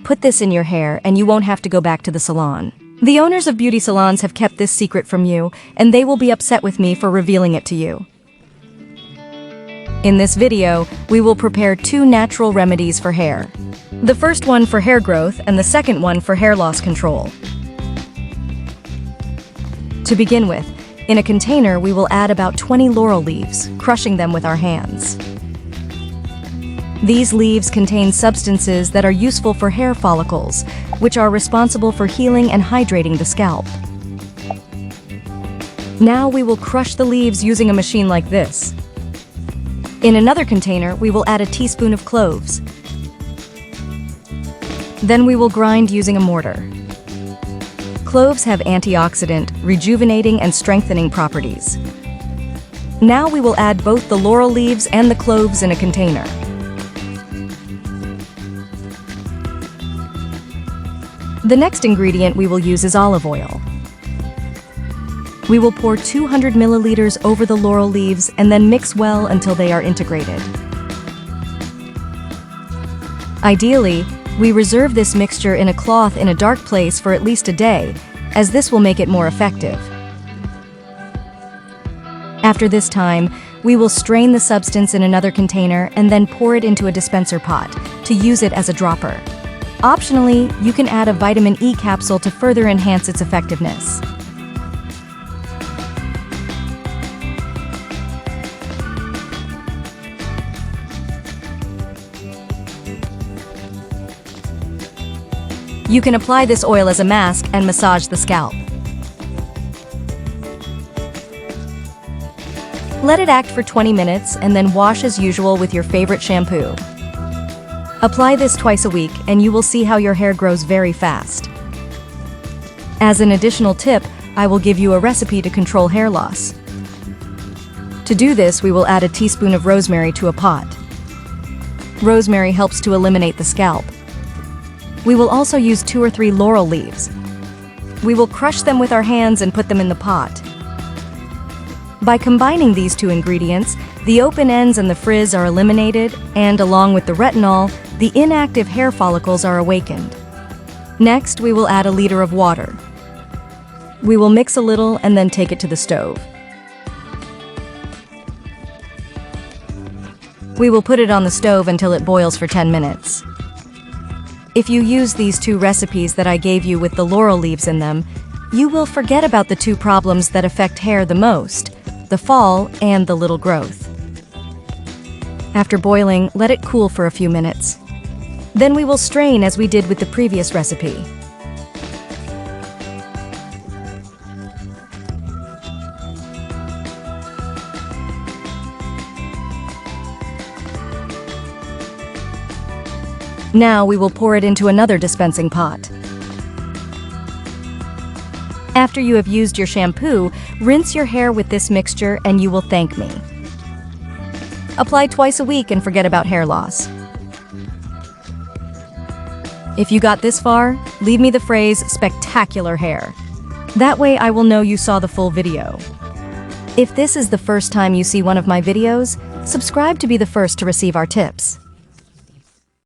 put this in your hair and you won't have to go back to the salon. The owners of beauty salons have kept this secret from you, and they will be upset with me for revealing it to you. In this video, we will prepare 2 natural remedies for hair. The first one for hair growth and the second one for hair loss control. To begin with, in a container we will add about 20 laurel leaves, crushing them with our hands. These leaves contain substances that are useful for hair follicles, which are responsible for healing and hydrating the scalp. Now we will crush the leaves using a machine like this. In another container, we will add a teaspoon of cloves. Then we will grind using a mortar. Cloves have antioxidant, rejuvenating, and strengthening properties. Now we will add both the laurel leaves and the cloves in a container. The next ingredient we will use is olive oil. We will pour 200 milliliters over the laurel leaves and then mix well until they are integrated. Ideally, we reserve this mixture in a cloth in a dark place for at least a day, as this will make it more effective. After this time, we will strain the substance in another container and then pour it into a dispenser pot to use it as a dropper. Optionally, you can add a vitamin E capsule to further enhance its effectiveness. You can apply this oil as a mask and massage the scalp. Let it act for 20 minutes and then wash as usual with your favorite shampoo. Apply this twice a week and you will see how your hair grows very fast. As an additional tip, I will give you a recipe to control hair loss. To do this, we will add a teaspoon of rosemary to a pot. Rosemary helps to eliminate the scalp. We will also use 2 or 3 laurel leaves. We will crush them with our hands and put them in the pot. By combining these 2 ingredients, the open ends and the frizz are eliminated, and along with the retinol, the inactive hair follicles are awakened. Next, we will add a liter of water. We will mix a little and then take it to the stove. We will put it on the stove until it boils for 10 minutes. If you use these 2 recipes that I gave you with the laurel leaves in them, you will forget about the 2 problems that affect hair the most, the fall and the little growth. After boiling, let it cool for a few minutes. Then we will strain as we did with the previous recipe. Now we will pour it into another dispensing pot. After you have used your shampoo, rinse your hair with this mixture and you will thank me. Apply twice a week and forget about hair loss. If you got this far, leave me the phrase "spectacular hair." That way I will know you saw the full video. If this is the first time you see one of my videos, subscribe to be the first to receive our tips.